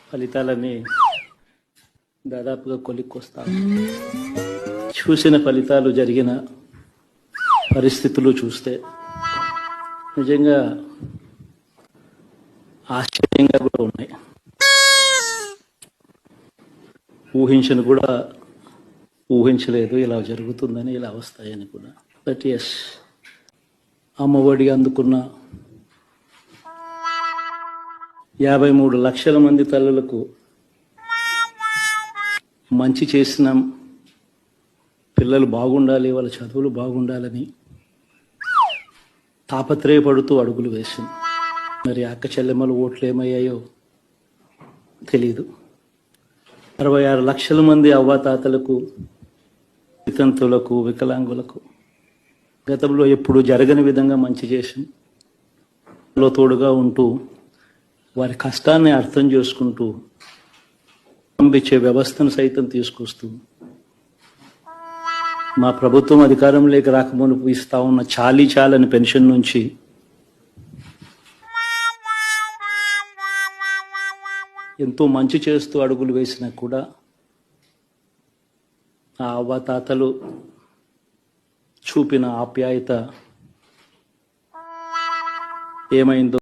ఫలితాలని దాదాపుగా కొలిక్కొస్తాం. చూసిన ఫలితాలు, జరిగిన పరిస్థితులు చూస్తే నిజంగా ఆశ్చర్యంగా కూడా ఉన్నాయి. ఊహించలేదు ఇలా జరుగుతుందని, ఇలా వస్తాయని కూడా. బట్ ఎస్, అమ్మఒడి అందుకున్న 53 లక్షల మంది తల్లులకు మంచి చేసిన, పిల్లలు బాగుండాలి, వాళ్ళ చదువులు బాగుండాలని తాపత్రయపడుతూ అడుగులు వేసింది. మరి అక్క చెల్లెమ్మల ఓట్లు ఏమయ్యాయో తెలీదు. 66 లక్షల మంది అవ్వాతాతలకు, వితంతులకు, వికలాంగులకు గతంలో ఎప్పుడు జరగని విధంగా మంచి చేసింది. తోడుగా ఉంటూ వారి కష్టాన్ని అర్థం చేసుకుంటూ పంపించే వ్యవస్థను సైతం తీసుకొస్తూ మా ప్రభుత్వం అధికారంలోకి రాకమునుపు ఇస్తా ఉన్న చాలని పెన్షన్ నుంచి ఎంతో మంచి చేస్తూ అడుగులు వేసినా కూడా ఆ అవ్వాతాతలు చూపిన ఆప్యాయత ఏమైందో